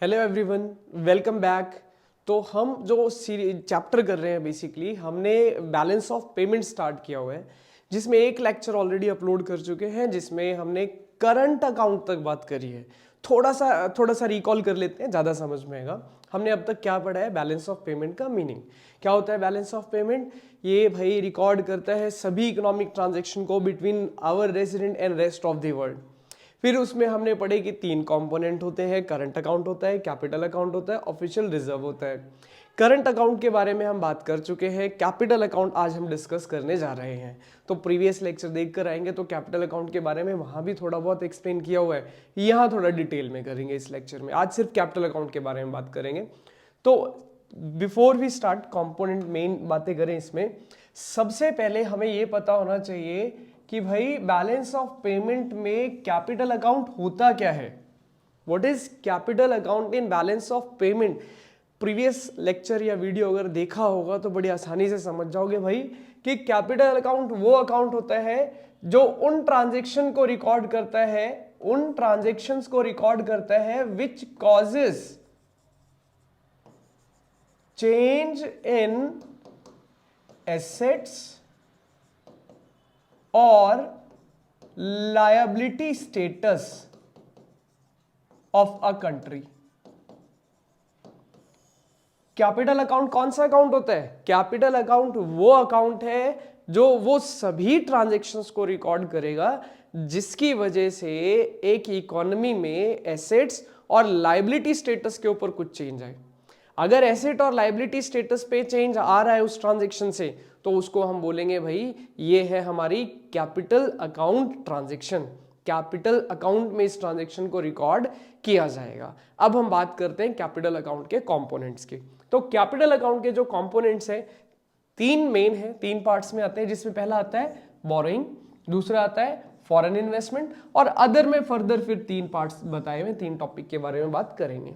Hello everyone, welcome back. तो हम जो चैप्टर कर रहे हैं बेसिकली हमने बैलेंस ऑफ पेमेंट स्टार्ट किया हुआ है, जिसमें एक लेक्चर ऑलरेडी अपलोड कर चुके हैं जिसमें हमने करंट अकाउंट तक बात करी है। थोड़ा सा रिकॉल कर लेते हैं, ज़्यादा समझ में आएगा। हमने अब तक क्या पढ़ा है, बैलेंस ऑफ पेमेंट का मीनिंग क्या होता है। बैलेंस ऑफ पेमेंट ये भाई रिकॉर्ड करता है सभी इकोनॉमिक ट्रांजेक्शन को between our resident and rest of the world. फिर उसमें हमने पढ़े कि तीन कंपोनेंट होते हैं, करंट अकाउंट होता है, कैपिटल अकाउंट होता है, ऑफिशियल रिजर्व होता है। करंट अकाउंट के बारे में हम बात कर चुके हैं, कैपिटल अकाउंट आज हम डिस्कस करने जा रहे हैं। तो प्रीवियस लेक्चर देख कर आएंगे तो कैपिटल अकाउंट के बारे में वहां भी थोड़ा बहुत एक्सप्लेन किया हुआ है, यहाँ थोड़ा डिटेल में करेंगे इस लेक्चर में। आज सिर्फ कैपिटल अकाउंट के बारे में बात करेंगे। तो before we start component main बातें करें इसमें, सबसे पहले हमें ये पता होना चाहिए कि भाई बैलेंस ऑफ पेमेंट में कैपिटल अकाउंट होता क्या है। What is capital account in balance of payment. Previous lecture या वीडियो अगर देखा होगा तो बड़ी आसानी से समझ जाओगे भाई कि कैपिटल अकाउंट वो अकाउंट होता है जो उन ट्रांजेक्शन को रिकॉर्ड करता है, उन ट्रांजेक्शंस को रिकॉर्ड करता है which causes change in assets और liability status of a country. Capital account कौन सा अकाउंट होता है? कैपिटल अकाउंट वो अकाउंट है जो वो सभी ट्रांजैक्शंस को रिकॉर्ड करेगा जिसकी वजह से एक इकोनॉमी में एसेट्स और लायबिलिटी स्टेटस के ऊपर कुछ चेंज आए। अगर एसेट और लायबिलिटी स्टेटस पे चेंज आ रहा है उस ट्रांजैक्शन से तो उसको हम बोलेंगे भाई ये है हमारी capital account transaction. Capital account में इस ट्रांजैक्शन को रिकॉर्ड किया जाएगा। अब हम बात करते हैं कैपिटल अकाउंट के कंपोनेंट्स की। तो कैपिटल अकाउंट के जो कंपोनेंट्स हैं तीन मेन है, तीन पार्ट्स में आते हैं, जिसमें पहला आता है बोरोइंग, दूसरा आता है फॉरेन इन्वेस्टमेंट और अदर में फर्दर फिर तीन पार्ट्स बताए हुए, तीन टॉपिक के बारे में बात करेंगे।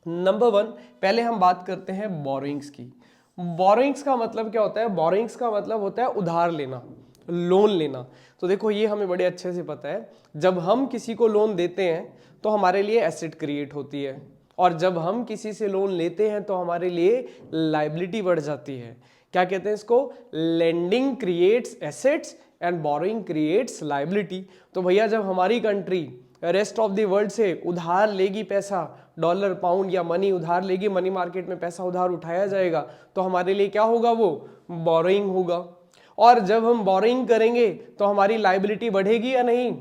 नंबर वन, पहले हम बात करते हैं बोरोइंग्स की। बोरोइंग्स का मतलब क्या होता है? बोरोइंग्स का मतलब होता है उधार लेना, लोन लेना। तो देखो ये हमें बड़े अच्छे से पता है, जब हम किसी को लोन देते हैं तो हमारे लिए एसेट क्रिएट होती है, और जब हम किसी से लोन लेते हैं तो हमारे लिए लायबिलिटी बढ़ जाती है। क्या कहते हैं इसको? Lending creates assets and borrowing creates liability. तो भैया जब हमारी country rest of the world से उधार लेगी पैसा, डॉलर पाउंड या मनी उधार लेगी, मनी मार्केट में पैसा उधार उठाया जाएगा, तो हमारे लिए क्या होगा? वो बोरोइंग होगा। और जब हम बोरोइंग करेंगे तो हमारी लायबिलिटी बढ़ेगी या नहीं?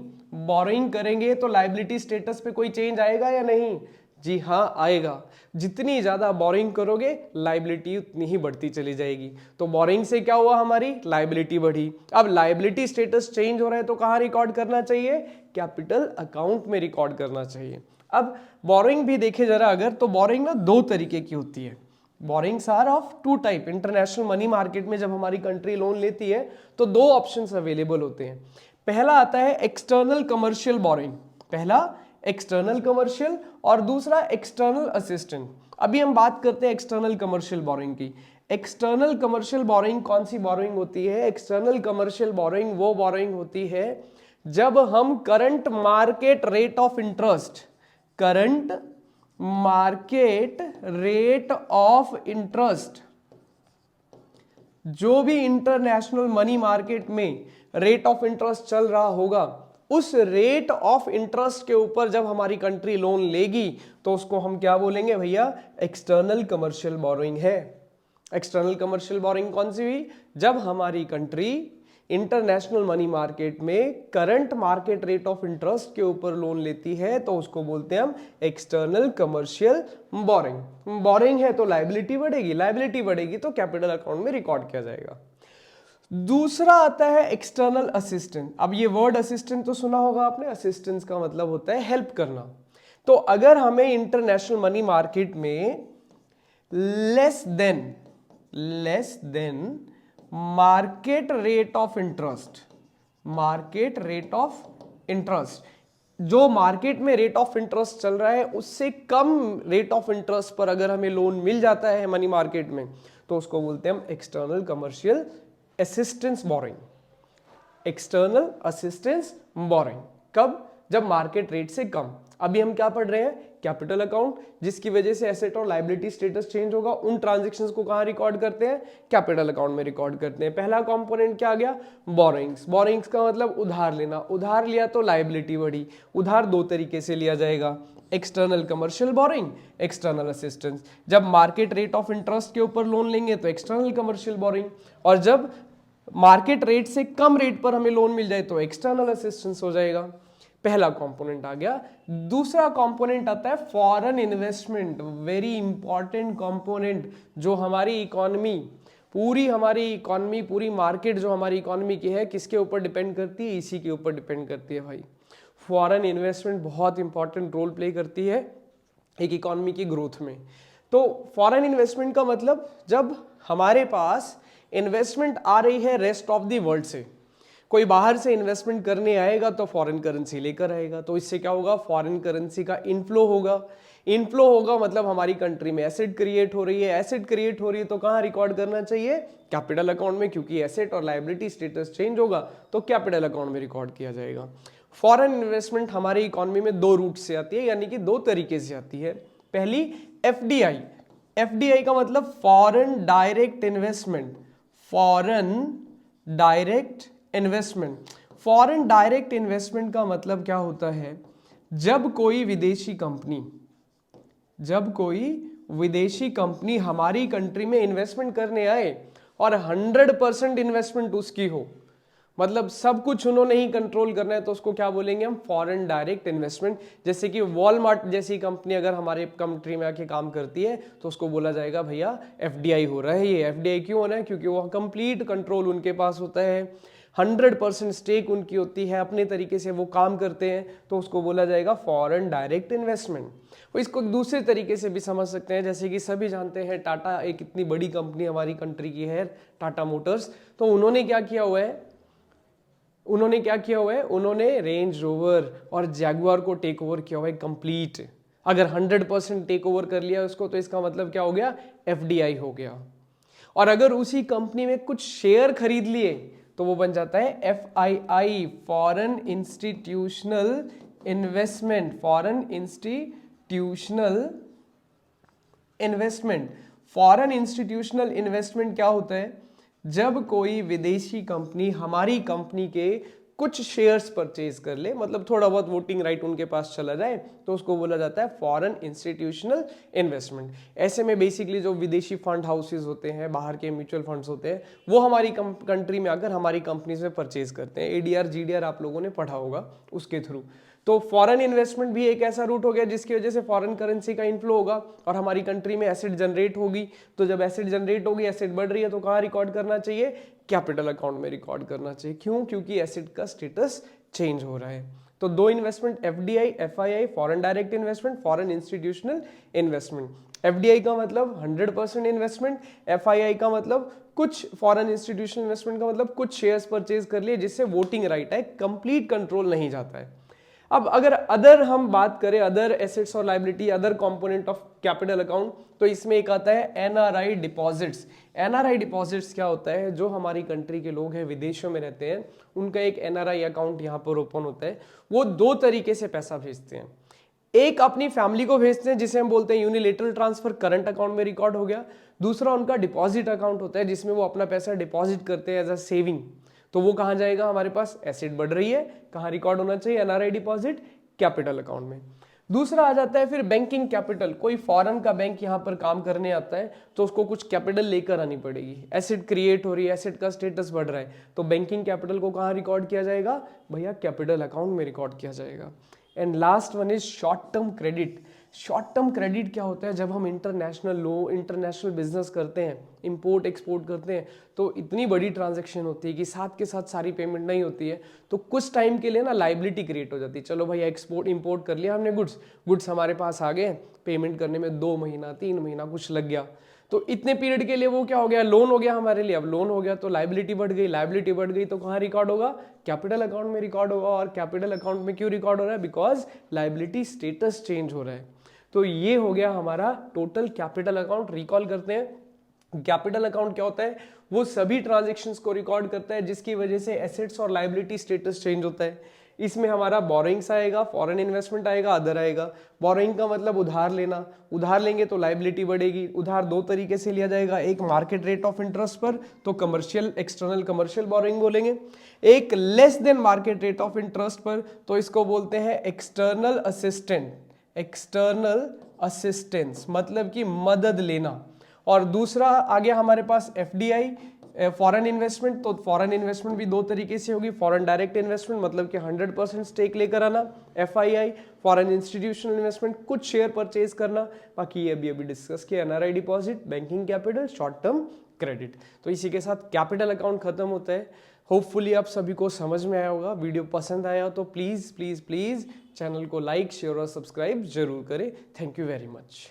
बोरोइंग करेंगे तो लायबिलिटी स्टेटस पे कोई चेंज आएगा या नहीं? जी हाँ, आएगा। जितनी ज्यादा बोरोइंग करोगे लायबिलिटी उतनी ही बढ़ती चली जाएगी। तो बोरोइंग से क्या हुआ? हमारी लायबिलिटी बढ़ी। अब लायबिलिटी स्टेटस चेंज हो रहा है तो कहाँ रिकॉर्ड करना चाहिए? कैपिटल अकाउंट में रिकॉर्ड करना चाहिए। अब बोरोइंग भी देखे जरा अगर, तो बोरोइंग ना दो तरीके की होती है। Borrowings are of two type. International money market में जब हमारी कंट्री लोन लेती है तो दो ऑप्शंस अवेलेबल होते हैं। पहला आता है एक्सटर्नल कमर्शियल बोरोइंग, पहला एक्सटर्नल कमर्शियल और दूसरा एक्सटर्नल असिस्टेंट। अभी हम बात करते हैं एक्सटर्नल कमर्शियल बोरोइंग की। एक्सटर्नल कमर्शियल बोरोइंग कौन सी बोरोइंग होती है? एक्सटर्नल कमर्शियल बोरोइंग वो बोरोइंग होती है जब हम current market rate of interest, current market rate of interest, जो भी इंटरनेशनल मनी मार्केट में रेट ऑफ इंटरेस्ट चल रहा होगा, उस रेट ऑफ इंटरेस्ट के ऊपर जब हमारी कंट्री लोन लेगी तो उसको हम क्या बोलेंगे भैया? एक्सटर्नल कमर्शियल बोरोइंग है। एक्सटर्नल कमर्शियल बोरोइंग कौन सी हुई? जब हमारी कंट्री इंटरनेशनल मनी मार्केट में current market rate of interest के ऊपर लोन लेती है तो उसको बोलते हैं हम एक्सटर्नल कमर्शियल बोरोइंग। बोरोइंग है तो लायबिलिटी बढ़ेगी, लायबिलिटी बढ़ेगी तो कैपिटल अकाउंट में रिकॉर्ड किया जाएगा। दूसरा आता है एक्सटर्नल असिस्टेंट। अब ये वर्ड असिस्टेंट तो सुना होगा आपने, असिस्टेंस का मतलब होता है हेल्प करना। तो अगर हमें इंटरनेशनल मनी मार्केट में less than market rate of interest, market rate of interest, जो मार्केट में रेट ऑफ इंटरेस्ट चल रहा है उससे कम रेट ऑफ इंटरेस्ट पर अगर हमें लोन मिल जाता है मनी मार्केट में तो उसको बोलते हैं हम external commercial assistance borrowing. External assistance borrowing कब? जब मार्केट रेट से कम। अभी हम क्या पढ़ रहे हैं, कैपिटल अकाउंट, जिसकी वजह से एसेट और लायबिलिटी स्टेटस चेंज होगा। उन ट्रांजेक्शन्स को कहाँ रिकॉर्ड करते हैं, कैपिटल अकाउंट में रिकॉर्ड करते हैं। पहला कंपोनेंट क्या आ गया, बोरोइंग्स। बोरोइंग्स का मतलब उधार लेना, उधार लिया तो लायबिलिटी बढ़ी। उधार दो तरीके से लिया जाएगा, external commercial boring, external assistance. जब मार्केट रेट ऑफ इंटरेस्ट के ऊपर लोन लेंगे तो एक्सटर्नल कमर्शियल बोरिंग, और जब मार्केट रेट से कम रेट पर हमें लोन मिल जाए तो एक्सटर्नल असिस्टेंस हो जाएगा। पहला कंपोनेंट आ गया। दूसरा कंपोनेंट आता है foreign investment, very important component, जो हमारी इकोनॉमी, पूरी मार्केट जो हमारी इकोनॉमी की है, किसके ऊपर डिपेंड करती है, इसी के ऊपर डिपेंड करती है भाई। फॉरेन इन्वेस्टमेंट बहुत इंपॉर्टेंट रोल प्ले करती है एक इकोनॉमी की ग्रोथ में। तो फॉरेन इन्वेस्टमेंट का मतलब जब हमारे पास इन्वेस्टमेंट आ रही है रेस्ट ऑफ द वर्ल्ड से, कोई बाहर से इन्वेस्टमेंट करने आएगा तो फॉरेन करेंसी लेकर आएगा, तो इससे क्या होगा, फॉरेन करेंसी का इनफ्लो होगा। इनफ्लो होगा मतलब हमारी कंट्री में एसेट क्रिएट हो रही है। एसेट क्रिएट हो रही है तो कहाँ रिकॉर्ड करना चाहिए, कैपिटल अकाउंट में, क्योंकि एसेट और लायबिलिटी स्टेटस चेंज होगा तो कैपिटल अकाउंट में रिकॉर्ड किया जाएगा। फॉरेन इन्वेस्टमेंट हमारी इकोनॉमी में दो रूट से आती है, यानी कि दो तरीके से आती है। पहली एफडीआई। एफडीआई का मतलब foreign direct investment, foreign direct investment. Foreign direct investment का मतलब क्या होता है, जब कोई विदेशी कंपनी हमारी कंट्री में इन्वेस्टमेंट करने आए और 100% इन्वेस्टमेंट उसकी हो, मतलब सब कुछ उन्होंने ही कंट्रोल करना है, तो उसको क्या बोलेंगे हम, फॉरेन डायरेक्ट इन्वेस्टमेंट। जैसे कि वॉलमार्ट जैसी कंपनी अगर हमारे कंट्री में आके काम करती है तो उसको बोला जाएगा भैया एफडीआई हो रहा है। ये एफडीआई क्यों होना है, क्योंकि वो कंप्लीट कंट्रोल उनके पास होता है, 100% स्टेक उनकी होती है, अपने तरीके से वो काम करते हैं, तो उसको बोला जाएगा फॉरेन डायरेक्ट इन्वेस्टमेंट। वो इसको दूसरे तरीके से भी समझ सकते हैं, जैसे कि सभी जानते हैं टाटा एक इतनी बड़ी कंपनी हमारी कंट्री की है, टाटा मोटर्स। तो उन्होंने क्या किया हुआ है, उन्होंने रेंज रोवर और जैगुआर को टेक ओवर किया हुआ है कंप्लीट। अगर 100% टेक ओवर कर लिया उसको तो इसका मतलब क्या हो गया, एफडीआई हो गया। और अगर उसी कंपनी में कुछ शेयर खरीद लिए तो वो बन जाता है FII, foreign institutional investment. Foreign institutional investment क्या होता है, जब कोई विदेशी कंपनी हमारी कंपनी के कुछ शेयर्स परचेज कर ले, मतलब थोड़ा बहुत वोटिंग राइट उनके पास चला जाए, तो उसको बोला जाता है फॉरेन इंस्टीट्यूशनल इन्वेस्टमेंट। ऐसे में बेसिकली जो विदेशी फंड हाउसेज होते हैं, बाहर के म्यूचुअल फंड्स होते हैं, वो हमारी कंट्री में आकर हमारी कंपनीज में परचेज करते हैं। एडीआर जीडीआर आप लोगों ने पढ़ा होगा उसके थ्रू। तो फॉरेन इन्वेस्टमेंट भी एक ऐसा रूट हो गया जिसकी वजह से फॉरेन करेंसी का इनफ्लो होगा और हमारी कंट्री में एसेट जनरेट होगी। तो जब एसेट जनरेट होगी, एसेट बढ़ रही है, तो कहाँ रिकॉर्ड करना चाहिए, कैपिटल अकाउंट में रिकॉर्ड करना चाहिए। क्यों, क्योंकि एसेट का स्टेटस चेंज हो रहा है। तो दो investment, FDI, FII, foreign direct investment, foreign institutional investment. FDI का मतलब 100% इन्वेस्टमेंट, एफआईआई का मतलब कुछ, फॉरेन इंस्टीट्यूशनल इन्वेस्टमेंट का मतलब कुछ शेयर्स परचेज कर लिए जिससे वोटिंग राइट है, कंप्लीट कंट्रोल नहीं जाता है। अब अगर अदर हम बात करें, अदर एसेट्स और liability, other component of capital account, तो इसमें एक आता है एनआरआई डिपॉजिट्स। एनआरआई डिपॉजिट्स क्या होता है, जो हमारी कंट्री के लोग हैं, विदेशों में रहते हैं, उनका एक एनआरआई अकाउंट यहाँ पर ओपन होता है। वो दो तरीके से पैसा भेजते हैं। एक अपनी फैमिली को भेजते हैं जिसे हम बोलते हैं यूनिलेटरल ट्रांसफर, करंट अकाउंट में रिकॉर्ड हो गया। दूसरा उनका डिपॉजिट अकाउंट होता है जिसमें वो अपना पैसा डिपॉजिट करते हैं एज अ सेविंग। तो वो कहाँ जाएगा, हमारे पास एसेट बढ़ रही है, कहाँ रिकॉर्ड होना चाहिए, एनआरआई डिपॉजिट, कैपिटल अकाउंट में। दूसरा आ जाता है फिर बैंकिंग कैपिटल। कोई फॉरेन का बैंक यहाँ पर काम करने आता है तो उसको कुछ कैपिटल लेकर आनी पड़ेगी, एसेट क्रिएट हो रही है, एसेट का स्टेटस बढ़ रहा है, तो बैंकिंग कैपिटल को कहाँ रिकॉर्ड किया जाएगा, भैया कैपिटल अकाउंट में रिकॉर्ड किया जाएगा। And last one is short term credit. Short term credit क्या होता है, जब हम इंटरनेशनल बिजनेस करते हैं, इंपोर्ट एक्सपोर्ट करते हैं, तो इतनी बड़ी ट्रांजैक्शन होती है कि साथ के साथ सारी पेमेंट नहीं होती है, तो कुछ टाइम के लिए ना लायबिलिटी क्रिएट हो जाती है। चलो भाई एक्सपोर्ट इंपोर्ट कर लिया हमने, गुड्स हमारे पास आ गए, पेमेंट करने में 2 महीना 3 महीना कुछ लग गया, तो इतने पीरियड के लिए वो क्या हो गया, लोन हो गया हमारे लिए। अब लोन हो गया तो लायबिलिटी बढ़ गई, तो कहाँ रिकॉर्ड होगा, कैपिटल अकाउंट में रिकॉर्ड होगा। और कैपिटल अकाउंट में क्यों रिकॉर्ड हो रहा है, बिकॉज लायबिलिटी स्टेटस चेंज हो रहा है। तो ये हो गया हमारा टोटल कैपिटल अकाउंट। रिकॉल करते हैं, कैपिटल अकाउंट क्या होता है, वो सभी ट्रांजेक्शन्स को रिकॉर्ड करता है जिसकी वजह से एसेट्स और लायबिलिटी स्टेटस चेंज होता है। इसमें हमारा बोरोइंग्स आएगा, फॉरेन इन्वेस्टमेंट आएगा, अदर आएगा। बोरोइंग का मतलब उधार लेना, उधार लेंगे तो लाइबिलिटी बढ़ेगी। उधार दो तरीके से लिया जाएगा, एक मार्केट रेट ऑफ इंटरेस्ट पर, तो कमर्शियल एक्सटर्नल कमर्शियल बोरोइंग बोलेंगे। एक less than market rate of interest पर, तो इसको बोलते हैं एक्सटर्नल असिस्टेंट, एक्सटर्नल असिस्टेंस मतलब कि मदद लेना। और दूसरा आ गया हमारे पास एफडीआई, फॉरेन इन्वेस्टमेंट। तो फॉरेन इन्वेस्टमेंट भी दो तरीके से होगी, फॉरेन डायरेक्ट इन्वेस्टमेंट मतलब कि 100% स्टेक लेकर आना, एफआईआई फॉरेन इंस्टीट्यूशनल इन्वेस्टमेंट कुछ शेयर परचेज करना। बाकी ये अभी डिस्कस किया, NRI deposit, banking capital, short term credit. तो इसी के साथ कैपिटल अकाउंट खत्म होता है। होपफुली आप सभी को समझ में आया होगा। वीडियो पसंद आया तो प्लीज प्लीज प्लीज चैनल को लाइक, शेयर और सब्सक्राइब जरूर करें। Thank you very much.